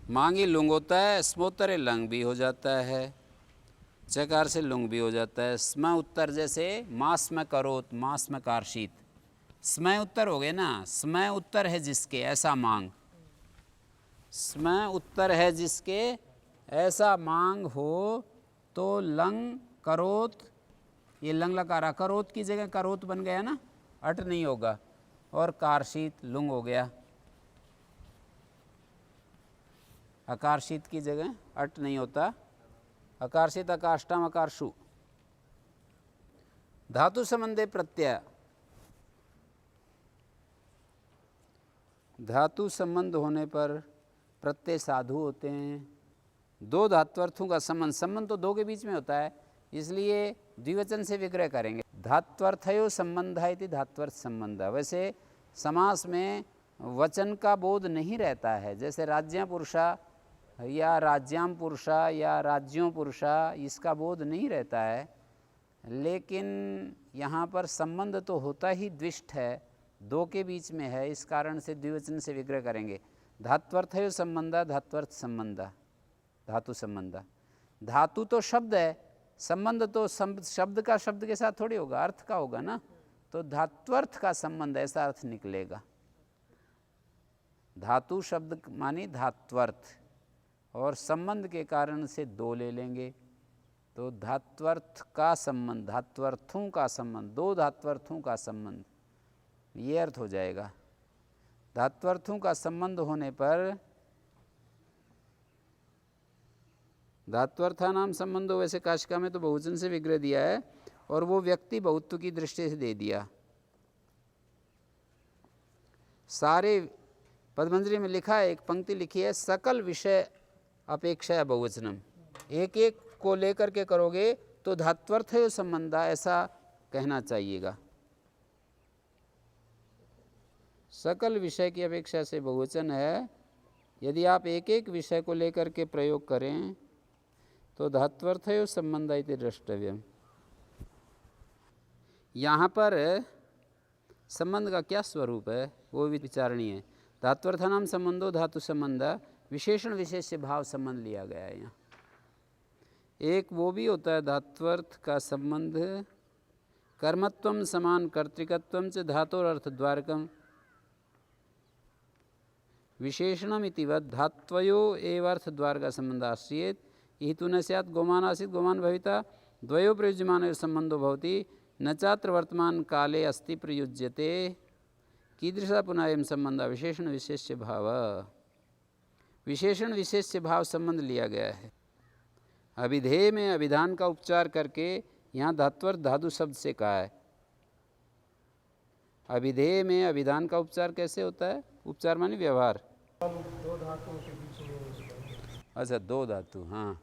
मांगी लुंग होता है, स्मोत्तरे लंग भी हो जाता है, चकार से लुंग भी हो जाता है। स्म उत्तर जैसे मास में करोत, मास में कार्षित, स्मय उत्तर हो गए ना। स्मय उत्तर है जिसके ऐसा मांग, स्मय उत्तर है जिसके ऐसा मांग हो तो लंग करोत, ये लंग लकारा करोत की जगह करोत बन गया ना, अट नहीं होगा, और कार्षित लुंग हो गया। अकारशित की जगह अट नहीं होता, अकारशित अकाष्टम अकारशु। धातु संबंधे प्रत्यय, धातु संबंध होने पर प्रत्यय साधु होते हैं। दो धात्वर्थों का संबंध, संबंध तो दो के बीच में होता है, इसलिए द्विवचन से विग्रह करेंगे। धात्वर्थयो संबंधा इति धात्वर्थ संबंध। वैसे समास में वचन का बोध नहीं रहता है, जैसे राज्य पुरुषा या राज्याम पुरुषा या राज्यों पुरुषा, इसका बोध नहीं रहता है, लेकिन यहाँ पर संबंध तो होता ही द्विष्ट है, दो के बीच में है, इस कारण से द्विवचन से विग्रह करेंगे। धात्वर्थयो संबंधा, धात्वर्थ संबंधा, धातु संबंधा। धातु तो शब्द है, संबंध तो शब्द का शब्द के साथ थोड़ी होगा, अर्थ का होगा ना, तो धात्वर्थ का संबंध ऐसा अर्थ निकलेगा। धातु शब्द मानी धात्वर्थ, और संबंध के कारण से दो ले लेंगे, तो धात्वर्थ का संबंध, धात्वर्थों का संबंध, दो धात्वर्थों का संबंध, ये अर्थ हो जाएगा। धात्वर्थों का संबंध होने पर धात्वर्था नाम संबंधो, वैसे काशिका में तो बहुवचन से विग्रह दिया है, और वो व्यक्ति बहुत्व की दृष्टि से दे दिया। सारे पदमंजरी में लिखा है, एक पंक्ति लिखी है, सकल विषय अपेक्षा बहुवचनम। एक एक को लेकर के करोगे तो धात्वर्थ संबंधा ऐसा कहना चाहिएगा। सकल विषय की अपेक्षा से बहुवचन है, यदि आप एक एक विषय को लेकर के प्रयोग करें तो धात्वर्थयो संबंधा इति द्रष्टव्यम। यहाँ पर संबंध का क्या स्वरूप है वो भी विचारणीय है। धात्वर्थनाम संबंधो धातु संबंध, विशेषण विशेष्य भाव संबंध लिया गया है यहाँ। एक वो भी होता है धात्वर्थ का संबंध, कर्मत्वम समान कर्तृकत्वम च धातोर अर्थद्वारकम विशेषणम इति वद धात्वयो एव अर्थद्वारक संबंध आश्रियेत, इहि तु न स्यात् गोमान आसीत् गोमान भविता, द्वयो प्रयुज्यमानयोः संबंधो भवति, न चात्र वर्तमान काले अस्ति प्रयुज्यते, कीदृशः पुनः एवं संबंध विशेषण विशेष्य भाव। विशेषण विशेष्य भाव संबंध लिया गया है। अभिधेय में अभिधान का उपचार करके यहाँ धात्वर्थ धातु शब्द से कहा है। अभिधेय में अभिधान का उपचार कैसे होता है? उपचार माने व्यवहार। दो धातुओं के बीच में, अच्छा दो धातु, हाँ,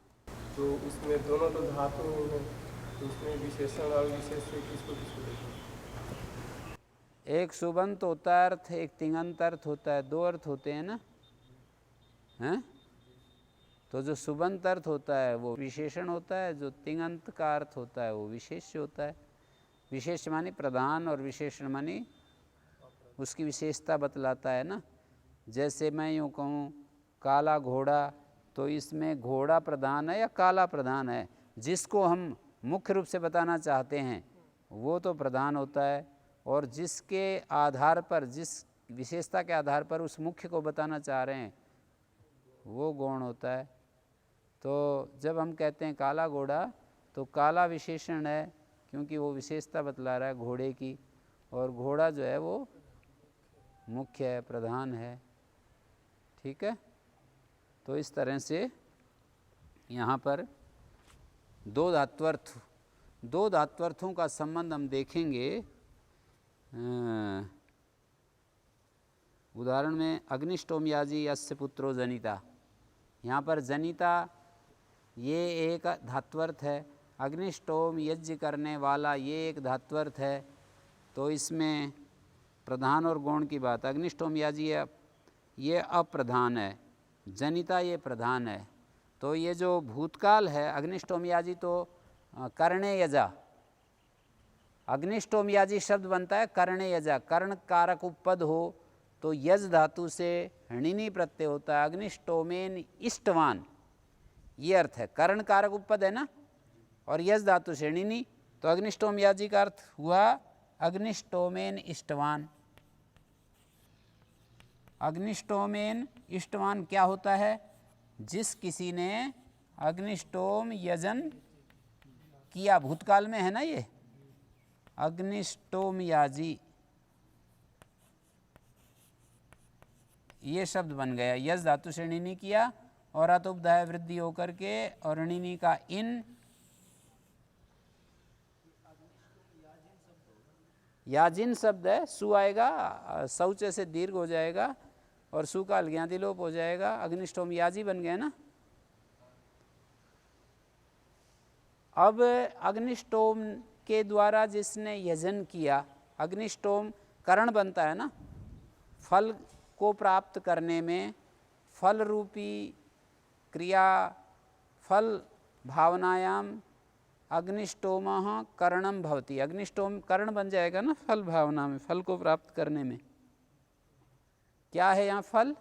तो उसमें दोनों तो धातु हैं, तो उसमें विशेषण और विशेष्य किसको किसको देखें? एक सुबंत होता है अर्थ, एक तिङंत अर्थ होता है, दो अर्थ होते हैं ना, हैं? तो जो सुबंत अर्थ होता है वो विशेषण होता है, जो तिङंत का अर्थ होता है वो विशेष्य होता है। विशेष मानी प्रधान और विशेषण मानी उसकी विशेषता बतलाता है ना। जैसे मैं यूँ कहूँ काला घोड़ा, तो इसमें घोड़ा प्रधान है या काला प्रधान है, जिसको हम मुख्य रूप से बताना चाहते हैं वो तो प्रधान होता है, और जिसके आधार पर, जिस विशेषता के आधार पर उस मुख्य को बताना चाह रहे हैं वो गौण होता है। तो जब हम कहते हैं काला घोड़ा, तो काला विशेषण है क्योंकि वो विशेषता बतला रहा है घोड़े की, और घोड़ा जो है वो मुख्य है, प्रधान है। ठीक है, तो इस तरह से यहाँ पर दो धात्वर्थों का संबंध हम देखेंगे। उदाहरण में अग्निष्टोम याजी यस्य पुत्रो जनिता, यहाँ पर जनिता ये एक धात्वर्थ है, अग्निष्टोम यज्ञ करने वाला ये एक धात्वर्थ है, तो इसमें प्रधान और गौण की बात। अग्निष्टोम याजी ये अप्रधान है, जनिता ये प्रधान है, तो ये जो भूतकाल है अग्निष्टोमयाजी तो करणे यजा, अग्निष्टोमयाजी शब्द बनता है करणे यजा, कर्ण कारक उपपद हो तो यज धातु से हणिनी प्रत्यय होता है। अग्निष्टोमेन इष्टवान ये अर्थ है, कर्ण कारक उपपद है ना, और यज धातु से हणिनी, तो अग्निष्टोमयाजी का अर्थ हुआ अग्निष्टोमेन इष्टवान। अग्निष्टोमेन इष्टवान क्या होता है? जिस किसी ने अग्निष्टोम यजन किया, भूतकाल में है ना ये अग्निष्टोमयाजी, ये शब्द बन गया। यज धातु से णिनी किया और अतुपदाय वृद्धि होकर के और णिनी का इन, याजिन शब्द है, सु आएगा, शौच से दीर्घ हो जाएगा और सु का अलज्ञाति लोप हो जाएगा, अग्निष्टोम याजी बन गया ना। अब अग्निष्टोम के द्वारा जिसने यजन किया, अग्निष्टोम करण बनता है ना, फल को प्राप्त करने में फल रूपी क्रिया, फल भावनायाम अग्निष्टोम करणम भवति, अग्निष्टोम कर्ण बन जाएगा ना फल भावना में, फल को प्राप्त करने में। क्या है यहाँ फल?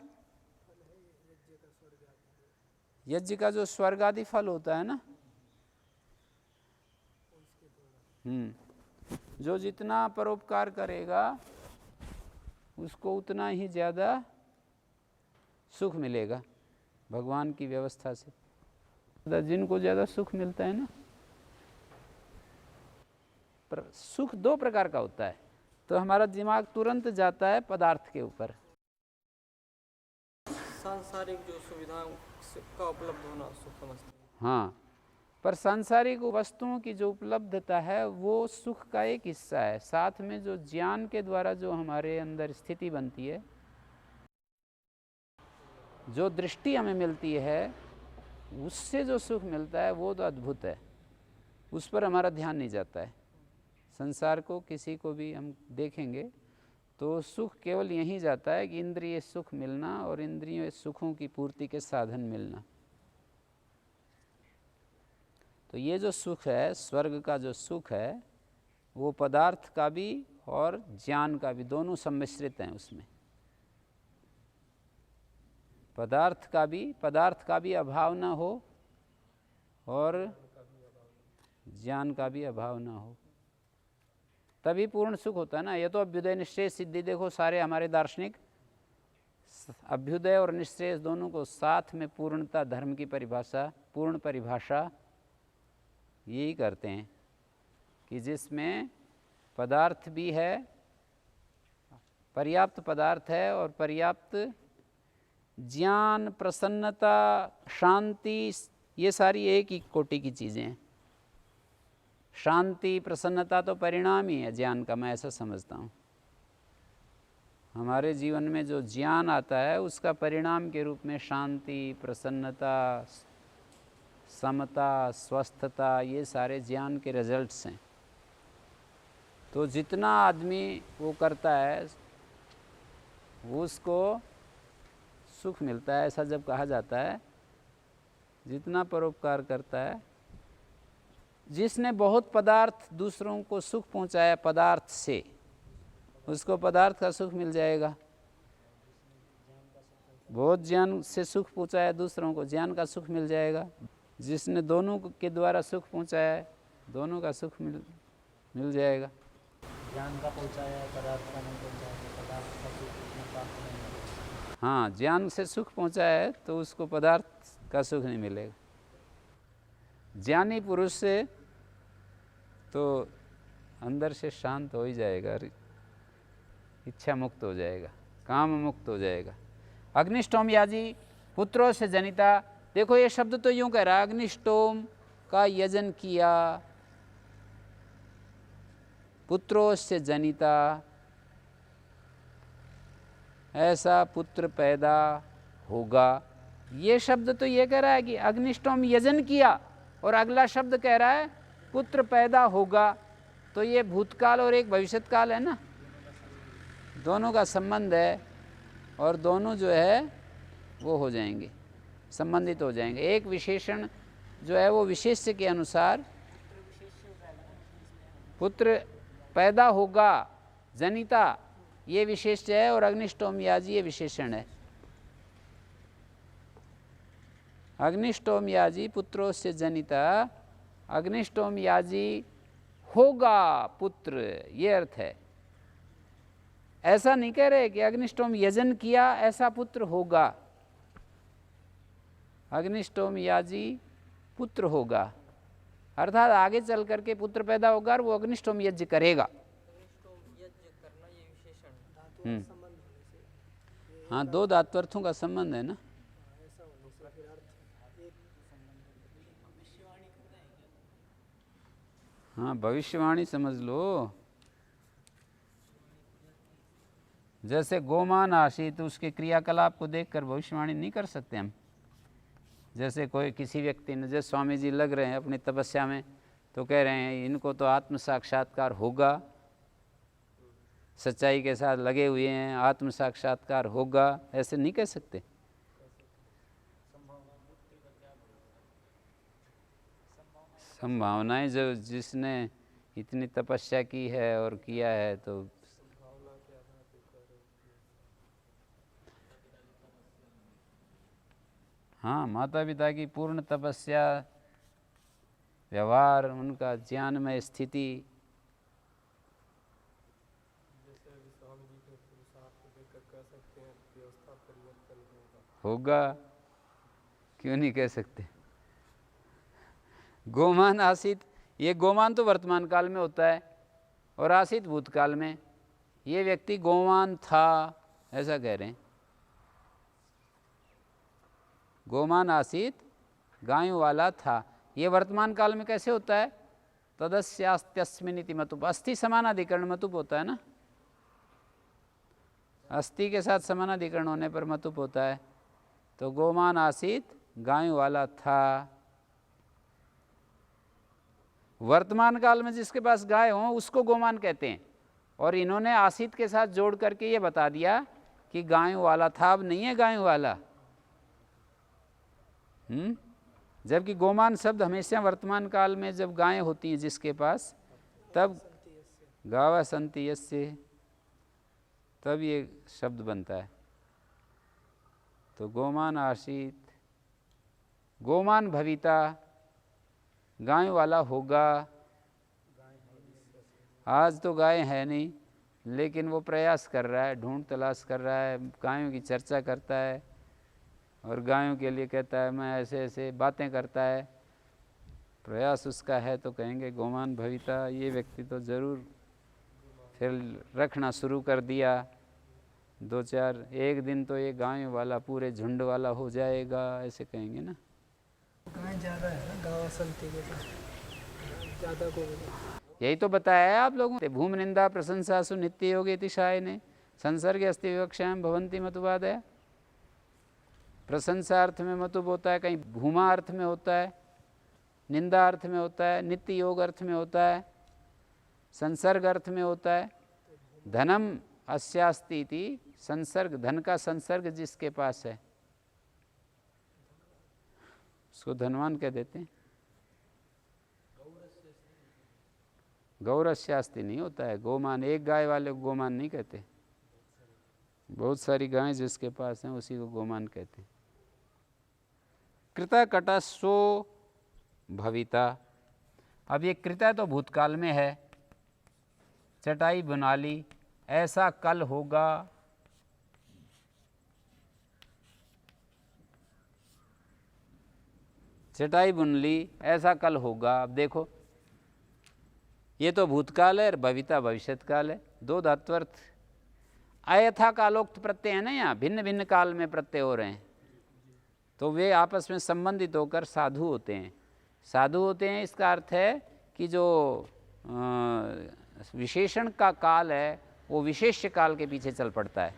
यज्ञ का जो स्वर्ग आदि फल होता है ना, जो जितना परोपकार करेगा उसको उतना ही ज़्यादा सुख मिलेगा भगवान की व्यवस्था से। जिनको ज़्यादा सुख मिलता है ना, पर सुख दो प्रकार का होता है, तो हमारा दिमाग तुरंत जाता है पदार्थ के ऊपर। सांसारिक जो सुविधाओं का उपलब्ध होना सुख समझते हैं। हाँ, पर सांसारिक वस्तुओं की जो उपलब्धता है वो सुख का एक हिस्सा है। साथ में जो ज्ञान के द्वारा जो हमारे अंदर स्थिति बनती है, जो दृष्टि हमें मिलती है, उससे जो सुख मिलता है वो तो अद्भुत है, उस पर हमारा ध्यान नहीं जाता है। संसार को किसी को भी हम देखेंगे तो सुख केवल यहीं जाता है कि इंद्रिय सुख मिलना और इंद्रियों सुखों की पूर्ति के साधन मिलना। तो ये जो सुख है, स्वर्ग का जो सुख है, वो पदार्थ का भी और ज्ञान का भी दोनों सम्मिश्रित हैं उसमें। पदार्थ का भी अभाव ना हो और ज्ञान का भी अभाव ना हो, तभी पूर्ण सुख होता है ना। ये तो अभ्युदय निश्चय सिद्धि, देखो सारे हमारे दार्शनिक अभ्युदय और निश्चय दोनों को साथ में पूर्णता, धर्म की परिभाषा, पूर्ण परिभाषा यही करते हैं कि जिसमें पदार्थ भी है, पर्याप्त पदार्थ है और पर्याप्त ज्ञान, प्रसन्नता, शांति, ये सारी एक ही कोटि की चीज़ें हैं। शांति, प्रसन्नता तो परिणाम ही है ज्ञान का, मैं ऐसा समझता हूँ। हमारे जीवन में जो ज्ञान आता है उसका परिणाम के रूप में शांति, प्रसन्नता, समता, स्वस्थता, ये सारे ज्ञान के रिजल्ट्स हैं। तो जितना आदमी वो करता है उसको सुख मिलता है, ऐसा जब कहा जाता है। जितना परोपकार करता है, जिसने बहुत पदार्थ दूसरों को सुख पहुंचाया पदार्थ से, उसको पदार्थ का सुख मिल जाएगा। बहुत ज्ञान से सुख पहुंचाया दूसरों को, ज्ञान का सुख मिल जाएगा। जिसने दोनों के द्वारा सुख पहुंचाया है, दोनों का सुख मिल जाएगा। ज्ञान का पहुंचाया है, पदार्थ का नहीं पहुंचाया, पदार्थ का सुख उसने प्राप्त नहीं किया। हाँ, ज्ञान से सुख पहुंचाया है तो उसको पदार्थ का सुख नहीं मिलेगा। ज्ञानी पुरुष से तो अंदर से शांत हो ही जाएगा, इच्छा मुक्त हो जाएगा, काम मुक्त हो जाएगा। अग्निष्टोम याजी पुत्रों से जनिता, देखो ये शब्द तो यूं कह रहा है, अग्निष्टोम का यजन किया, पुत्रों से जनिता, ऐसा पुत्र पैदा होगा। ये शब्द तो ये कह रहा है कि अग्निष्टोम यजन किया, और अगला शब्द कह रहा है पुत्र पैदा होगा। तो ये भूतकाल और एक भविष्यत काल है ना, दोनों का संबंध है और दोनों जो है वो हो जाएंगे। संबंधित हो जाएंगे। एक विशेषण जो है वो विशेष्य के अनुसार पुत्र पैदा होगा, जनिता ये विशेष्य है, और अग्निष्टोम याजी ये विशेषण है। अग्निष्टोम याजी पुत्रोस्य जनिता, अग्निष्टोम याजी होगा पुत्र, ये अर्थ है। ऐसा नहीं कह रहे कि अग्निष्टोम यजन किया ऐसा पुत्र होगा। अग्निष्टोम याजी पुत्र होगा अर्थात आगे चल करके पुत्र पैदा होगा और वो अग्निष्टोम यज्ञ करेगा। हाँ, दो धात्वर्थों का संबंध है ना। हाँ, भविष्यवाणी समझ लो। जैसे गोमान आशी, तो उसके क्रियाकलाप को देखकर भविष्यवाणी नहीं कर सकते हम। जैसे कोई किसी व्यक्ति ने, जैसे स्वामी जी लग रहे हैं अपनी तपस्या में, तो कह रहे हैं इनको तो आत्म साक्षात्कार होगा, सच्चाई के साथ लगे हुए हैं, आत्म साक्षात्कार होगा, ऐसे नहीं कह सकते। संभावनाएं जो जिसने इतनी तपस्या की है और किया है, तो हाँ, माता पिता की पूर्ण तपस्या, व्यवहार, उनका ज्ञानमय स्थिति, होगा, क्यों नहीं कह सकते। गोमान आसित, ये गोमान तो वर्तमान काल में होता है, और आसित भूतकाल में। ये व्यक्ति गोमान था ऐसा कह रहे हैं। गोमान आसित, गायों वाला था, ये वर्तमान काल में कैसे होता है। तदस्यास्त्यस्मिनिति मतुप, अस्थि समानाधिकरण मतुप होता है ना। अस्थि के साथ समानाधिकरण होने पर मतुप होता है। तो गोमान आसित, गायों वाला था। वर्तमान काल में जिसके पास गाय हो उसको गोमान कहते हैं, और इन्होंने आसित के साथ जोड़ करके ये बता दिया कि गायों वाला था, अब नहीं है गायों वाला। जबकि गोमान शब्द हमेशा वर्तमान काल में जब गायें होती हैं जिसके पास, तब गावा संति यस्य, तब ये शब्द बनता है। तो गोमान आशित, गोमान भविता, गायों वाला होगा। आज तो गाय है नहीं, लेकिन वो प्रयास कर रहा है, ढूंढ तलाश कर रहा है, गायों की चर्चा करता है, और गायों के लिए कहता है मैं ऐसे ऐसे बातें करता है। प्रयास उसका है तो कहेंगे गोमान भविता। ये व्यक्ति तो ज़रूर फिर रखना शुरू कर दिया, 2-4, एक दिन तो ये गायों वाला पूरे झुंड वाला हो जाएगा, ऐसे कहेंगे ना। गाय ज़्यादा है ना, गावा संति के साथ ज़्यादा को। यही तो बताया है आप लोगों ने। भूम निंदा प्रशंसासु नित्य योगे तिशाय ने संसर्ग अस्ति विवक्षायाम भवंती मतुवादया। प्रशंसा अर्थ में मतुब होता है, कहीं भूमा अर्थ में होता है, निंदा अर्थ में होता है, नित्य योग अर्थ में होता है, संसर्ग अर्थ में होता है। धनम अस्यास्ति इति, संसर्ग, धन का संसर्ग जिसके पास है उसको धनवान कह देते हैं। गौरस्यास्ति नहीं होता है गोमान, एक गाय वाले को गोमान नहीं कहते, बहुत सारी गायें जिसके पास हैं उसी को गोमान कहते हैं। कृता कटा सो भविता, अब ये कृता तो भूतकाल में है, चटाई बना ली ऐसा कल होगा। चटाई बुन ली ऐसा कल होगा। अब देखो ये तो भूतकाल है और भविता भविष्यत काल है, दो धात्वर्थ। अयथा कालोक्त प्रत्यय है ना, यहाँ भिन्न भिन्न काल में प्रत्यय हो रहे हैं, तो वे आपस में संबंधित होकर साधु होते हैं। साधु होते हैं इसका अर्थ है कि जो विशेषण का काल है वो विशेष्य काल के पीछे चल पड़ता है।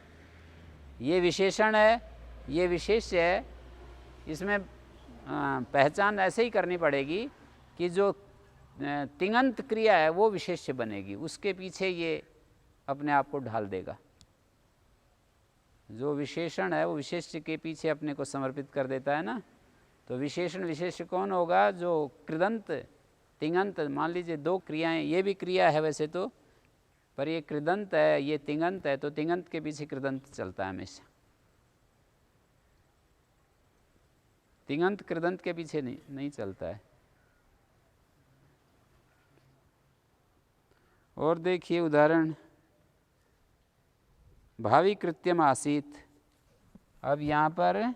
ये विशेषण है, ये विशेष्य है, इसमें पहचान ऐसे ही करनी पड़ेगी कि जो तिङंत क्रिया है वो विशेष्य बनेगी, उसके पीछे ये अपने आप को ढाल देगा। जो विशेषण है वो विशेष्य के पीछे अपने को समर्पित कर देता है ना, तो विशेषण विशेष्य कौन होगा? जो कृदंत तिङंत, मान लीजिए दो क्रियाएं, ये भी क्रिया है वैसे तो, पर ये कृदंत है, ये तिङंत है, तो तिङंत के पीछे कृदंत चलता है हमेशा। तिङंत कृदंत के पीछे नहीं चलता है। और देखिए उदाहरण, भावी कृत्यम आसीत। अब यहाँ पर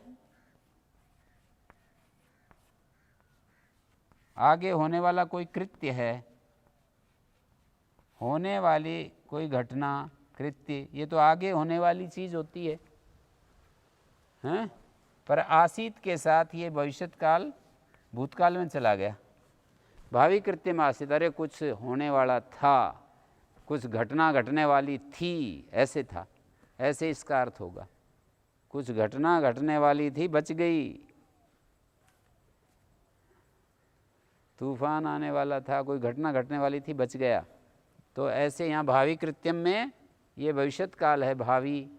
आगे होने वाला कोई कृत्य है, होने वाली कोई घटना, कृत्य, ये तो आगे होने वाली चीज होती है, हैं? पर आसीत के साथ ये भविष्यत काल भूतकाल में चला गया। भावी कृत्य में आसीत, अरे कुछ होने वाला था, कुछ घटना घटने वाली थी, ऐसे था, ऐसे इसका अर्थ होगा। कुछ घटना घटने वाली थी, बच गई, तूफान आने वाला था, कोई घटना घटने वाली थी, बच गया। तो ऐसे यहाँ भावी कृत्यम में ये भविष्यत काल है भावी,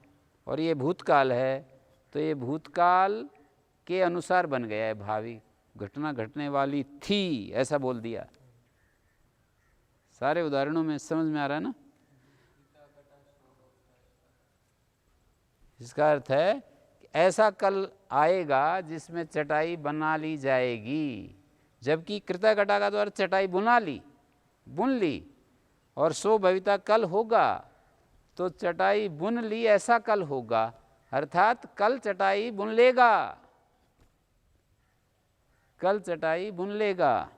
और ये भूतकाल है, तो ये भूतकाल के अनुसार बन गया है भावी। घटना घटने वाली थी ऐसा बोल दिया। सारे उदाहरणों में समझ में आ रहा है ना? इसका अर्थ है कि ऐसा कल आएगा जिसमें चटाई बना ली जाएगी, जबकि कृतघटा का तो अर्थ चटाई बुना ली, बुन ली, और सो भविता कल होगा, तो चटाई बुन ली ऐसा कल होगा, अर्थात कल चटाई बुन लेगा, कल चटाई बुन लेगा।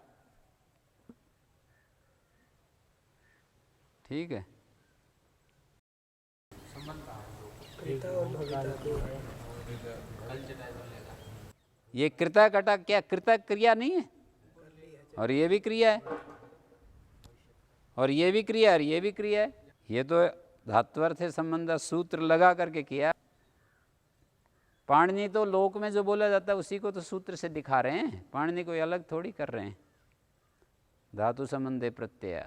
ठीक है। ये कृता कटा क्या कृता क्रिया नहीं है? और ये भी क्रिया है, और ये भी क्रिया, और ये भी क्रिया है। ये तो धात्वर्थ संबंध सूत्र लगा करके किया। पाणिनि तो लोक में जो बोला जाता है उसी को तो सूत्र से दिखा रहे हैं, पाणिनि कोई अलग थोड़ी कर रहे हैं। धातु संबंधे प्रत्यय,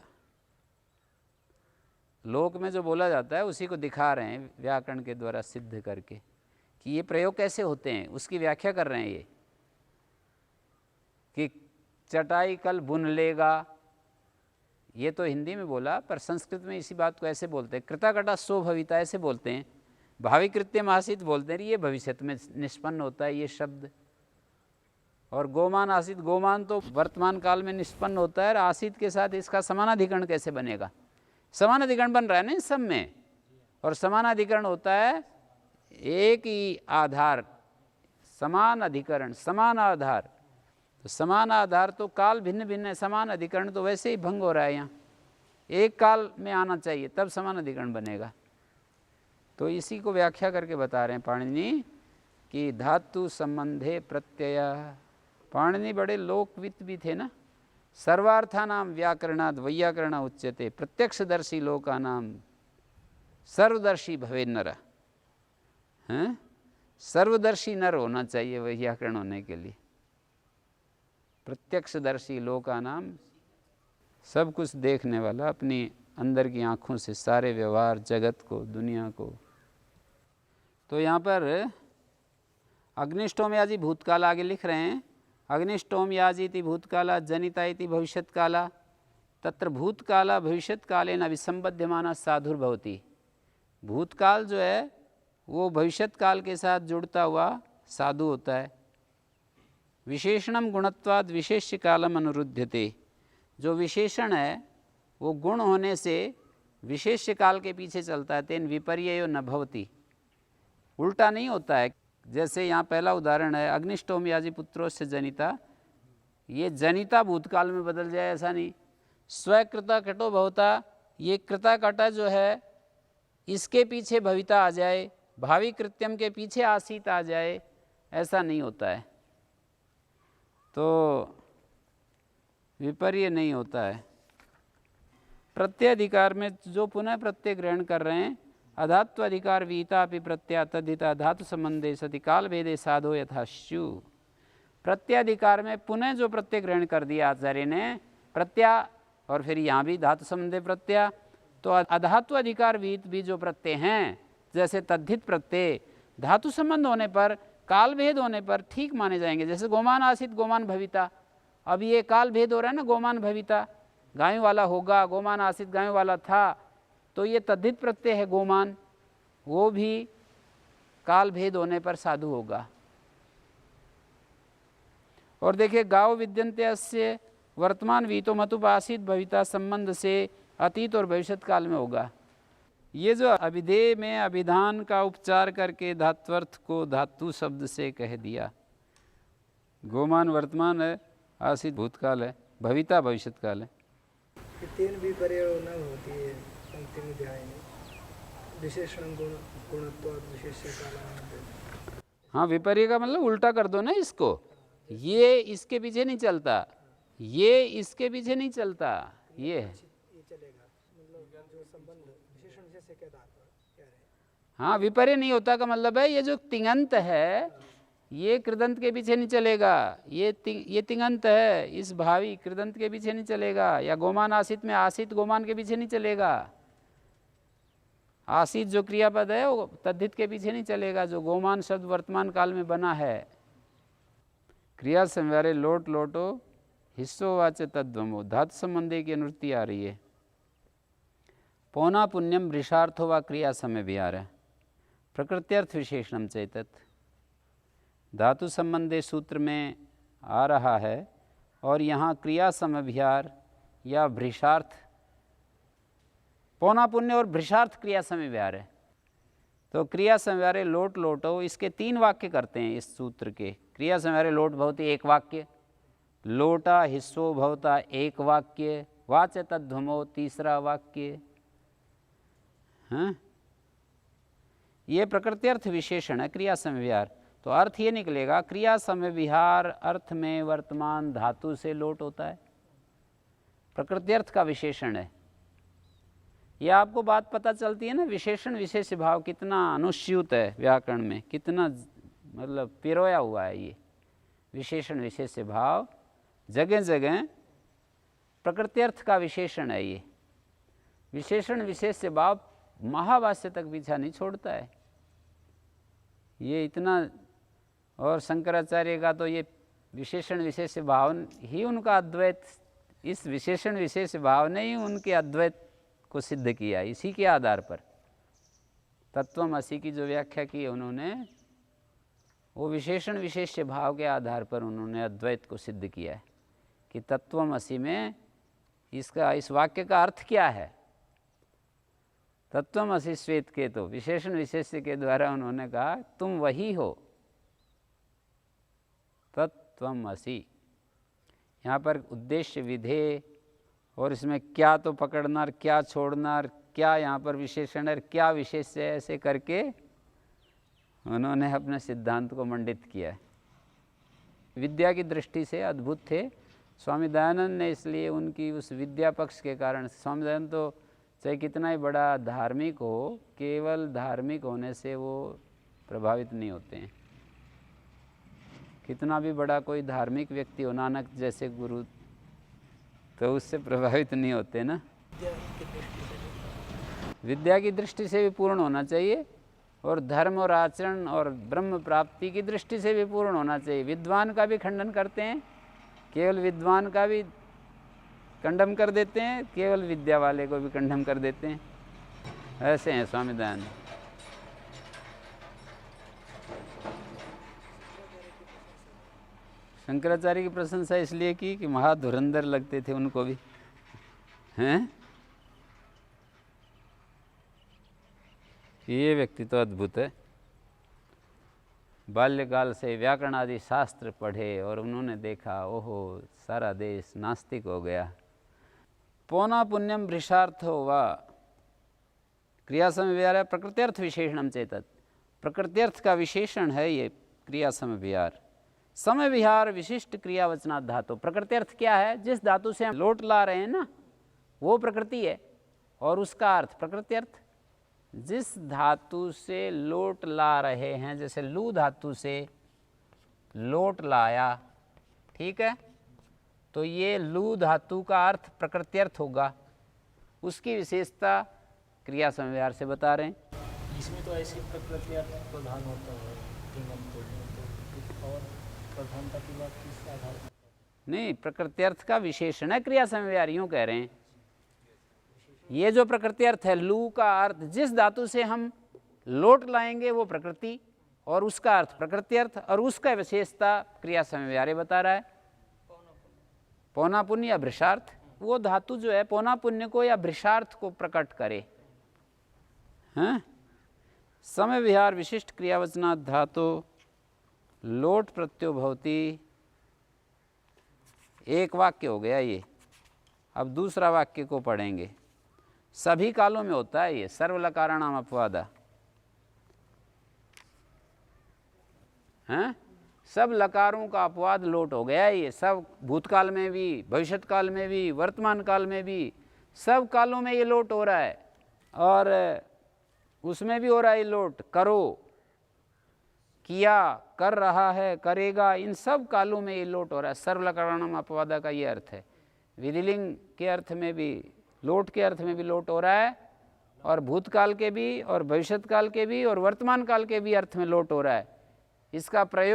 लोक में जो बोला जाता है उसी को दिखा रहे हैं व्याकरण के द्वारा सिद्ध करके कि ये प्रयोग कैसे होते हैं, उसकी व्याख्या कर रहे हैं। ये कि चटाई कल बुन लेगा, ये तो हिंदी में बोला, पर संस्कृत में इसी बात को ऐसे बोलते हैं, कृताकटा सो भविता ऐसे बोलते हैं, भावी कृत्यम आसीत बोलते हैं, ये भविष्य में निष्पन्न होता है ये शब्द। और गोमान आसीत, गोमान तो वर्तमान काल में निष्पन्न होता है, और आसीत के साथ इसका समानाधिकरण कैसे बनेगा? समानाधिकरण बन रहा है ना इस सब में, और समानाधिकरण होता है एक ही आधार, समान अधिकरण, समान आधार। तो समान आधार तो काल भिन्न भिन्न है, समान अधिकरण तो वैसे ही भंग हो रहा है। यहाँ एक काल में आना चाहिए तब समान अधिकरण बनेगा। तो इसी को व्याख्या करके बता रहे हैं पाणिनि कि धातु संबंधे प्रत्यय। पाणिनि बड़े लोकविद भी थे ना। सर्वार्थानां व्याकरणाद् वैयाकरण उच्यते, प्रत्यक्षदर्शी लोकानां सर्वदर्शी भवे नर। हैं? सर्वदर्शी नर होना चाहिए वैयाकरण होने के लिए। प्रत्यक्षदर्शी लोकानाम, सब कुछ देखने वाला, अपनी अंदर की आँखों से सारे व्यवहार, जगत को, दुनिया को। तो यहाँ पर अग्निष्टोम याजी भूतकाल आगे लिख रहे हैं। अग्निष्टोम याजीति भूतकाला जनिता इति भविष्यत्काला, तत्र भूतकाला भविष्यत्कालेन अभिसंबध्यमाना साधुर्भवति। भूतकाल जो है वो भविष्यत्काल के साथ जुड़ता हुआ साधु होता है। विशेषणम गुणत्वाद विशेष्य कालम अनुरुध्यते। जो विशेषण है वो गुण होने से विशेष्य काल के पीछे चलता है। तेन विपर्ययो न भवति, उल्टा नहीं होता है। जैसे यहाँ पहला उदाहरण है अग्निष्टोम याजी पुत्रोस्य जनिता, ये जनिता भूतकाल में बदल जाए ऐसा नहीं। स्वकृता कटो भवता, ये कृता कटा जो है इसके पीछे भविता आ जाए, भावी कृत्यम के पीछे आसीत आ जाए, ऐसा नहीं होता है। तो विपर्य नहीं होता है। प्रत्यय अधिकार में जो पुनः प्रत्यय ग्रहण कर रहे हैं, अधात्व अधिकार वीता अपि प्रत्यय तद्धिता धातु संबंधे सति काल भेदे साधो यथाश्यु। प्रत्याधिकार में पुनः जो प्रत्यय ग्रहण कर दिया आचार्य ने, प्रत्यय, और फिर यहाँ भी धातु संबंधे प्रत्यय, तो अधात्व अधिकार वीत भी जो प्रत्यय हैं, जैसे तद्धित प्रत्यय, धातु संबंध होने पर, काल भेद होने पर ठीक माने जाएंगे। जैसे गोमान आसित गोमान भविता, अब ये काल भेद हो रहा है ना, गोमान भविता गायों वाला होगा, गोमान आसित गायों वाला था, तो ये तद्धित प्रत्यय है गोमान, वो भी काल भेद होने पर साधु होगा। और देखिए गाव विद्यन्ते वर्तमान वीतो मतुपासित भविता संबंध से अतीत और भविष्यत काल में होगा। ये जो अभिधेय में अभिधान का उपचार करके धात्वर्थ को धातु शब्द से कह दिया, गोमान वर्तमान है, आसित भूतकाल है, भविता भविष्यत काल है। तीन भी पर्याय न होती है अंतिम अध्याय में, विशेषण गुणत्वाद विशेष्य काल। हाँ, विपर्य का मतलब उल्टा कर दो ना इसको, ये इसके पीछे नहीं चलता, ये इसके पीछे नहीं चलता, ये चलेगा, मतलब जो संबंध विशेषण विशेष्य के आधार पर कह रहे हैं। हाँ, विपर्य नहीं होता का मतलब है ये जो तिङंत है ये कृदंत के पीछे नहीं चलेगा, ये तिङंत है, इस भावी कृदंत के पीछे नहीं चलेगा, या गोमान आसित में आसित गोमान के पीछे नहीं चलेगा। आसित जो क्रियापद है वो तद्धित के पीछे नहीं चलेगा, जो गोमान शब्द वर्तमान काल में बना है। क्रिया संव्यारे लोट लोटो हिस्सो वाचे तद्वमो, धातु संबंधी की अनुवृत्ति आ रही है। पौना पुण्यम वृषार्थो व क्रिया समय विहार है, प्रकृत्यर्थ विशेषणम चेतत, धातु संबंधी सूत्र में आ रहा है और यहाँ क्रिया समभिहार या भृषार्थ, पौना पुण्य और भृषार्थ क्रिया समभिहार है। तो क्रिया समव्यारे लोट लोटो, इसके 3 वाक्य करते हैं इस सूत्र के। क्रिया समव्यारे लोट भवति 1 वाक्य, लोटा हिस्सो भवता 1 वाक्य, वाच तद्वमो 3रा वाक्य। हाँ, ये प्रकृत्यर्थ विशेषण है क्रिया समव्यार। तो अर्थ ये निकलेगा क्रिया समविहार अर्थ में वर्तमान धातु से लोट होता है, प्रकृत्यर्थ का विशेषण है। यह आपको बात पता चलती है ना, विशेषण विशेष भाव कितना अनुस्यूत है व्याकरण में, कितना मतलब पिरोया हुआ है। ये विशेषण विशेष भाव जगह जगह प्रकृत्यर्थ का विशेषण है। ये विशेषण विशेष भाव महावास्य तक पीछा नहीं छोड़ता है ये इतना। और शंकराचार्य का तो ये विशेषण विशेष भाव ही उनका अद्वैत, इस विशेषण विशेष भाव ने ही उनके अद्वैत को सिद्ध किया। इसी के आधार पर तत्वमसि की जो व्याख्या की है उन्होंने, वो विशेषण विशेष भाव के आधार पर उन्होंने अद्वैत को सिद्ध किया है कि तत्वमसि में इसका, इस वाक्य का अर्थ क्या है। तत्वमसि श्वेत के, तो विशेषण विशेष के द्वारा उन्होंने कहा तुम वही हो, तत्वमसि। यहाँ पर उद्देश्य विधेय और इसमें क्या तो पकड़ना, क्या छोड़ना, क्या यहाँ पर विशेषण है, क्या विशेष है, ऐसे करके उन्होंने अपने सिद्धांत को मंडित किया है। विद्या की दृष्टि से अद्भुत थे स्वामी दयानंद ने, इसलिए उनकी उस विद्या पक्ष के कारण, स्वामी दयानंद तो चाहे कितना ही बड़ा धार्मिक हो, केवल धार्मिक होने से वो प्रभावित नहीं होते हैं। कितना भी बड़ा कोई धार्मिक व्यक्ति हो, नानक जैसे गुरु, तो उससे प्रभावित नहीं होते ना। विद्या की दृष्टि से भी पूर्ण होना चाहिए और धर्म और आचरण और ब्रह्म प्राप्ति की दृष्टि से भी पूर्ण होना चाहिए। विद्वान का भी खंडन करते हैं, केवल विद्वान का भी कंडम कर देते हैं, केवल विद्या वाले को भी कंडम कर देते हैं। ऐसे हैं स्वामी दयानंद। शंकराचार्य की प्रशंसा इसलिए की कि महाधुरंधर लगते थे उनको भी, हैं। ये व्यक्ति तो अद्भुत है। बाल्यकाल से व्याकरण आदि शास्त्र पढ़े और उन्होंने देखा, ओहो सारा देश नास्तिक हो गया। पौना पुण्यम वृषार्थो वा, क्रिया समव्यार प्रकृत्यर्थ विशेषणम चेतत, प्रकृत्यर्थ का विशेषण है ये क्रिया समव्यार। समय विहार विशिष्ट क्रियावचनात् धातु, प्रकृत्यर्थ क्या है, जिस धातु से हम लोट ला रहे हैं ना वो प्रकृति है, और उसका अर्थ प्रकृत्यर्थ। जिस धातु से लोट ला रहे हैं, जैसे लू धातु से लोट लाया, ठीक है, तो ये लू धातु का अर्थ प्रकृत्यर्थ होगा। उसकी विशेषता क्रिया समव्यार से बता रहे हैं। इसमें तो ऐसी प्रकृति अर्थ प्रधान होता है तिङंत में, तो और प्रधानता की बात किस आधार पर? नहीं, प्रकृति अर्थ का विशेषण है क्रिया समव्यवहार, यूँ कह रहे हैं। ये जो प्रकृति अर्थ है, लू का अर्थ जिस धातु से हम लोट लाएंगे वो प्रकृति, और उसका अर्थ प्रकृति अर्थ, और उसका विशेषता क्रिया समव्यवहार बता रहा है। पौना पुण्य या भृषार्थ, वो धातु जो है पौना पुण्य को या भृषार्थ को प्रकट करे। हैं, समय विहार विशिष्ट क्रियावचनात् धातु लोट प्रत्ययो भवति। एक वाक्य हो गया ये। अब दूसरा वाक्य को पढ़ेंगे। सभी कालों में होता है ये, सर्वलकाराणाम अपवादा। हैं, सब लकारों का अपवाद लोट हो गया है ये, सब भूतकाल में भी, भविष्यत काल में भी, वर्तमान काल में भी, सब कालों में ये लोट हो रहा है। और उसमें भी हो रहा है ये लोट, करो, किया, कर रहा है, करेगा, इन सब कालों में ये लोट हो रहा है। सर्वलकाराणाम अपवादा का ये अर्थ है। विधिलिंग के अर्थ में भी, लोट के अर्थ में भी लोट हो रहा है, और भूतकाल के भी, और भविष्यत काल के भी, और वर्तमान काल के भी अर्थ में लोट हो रहा है। इसका प्रयोग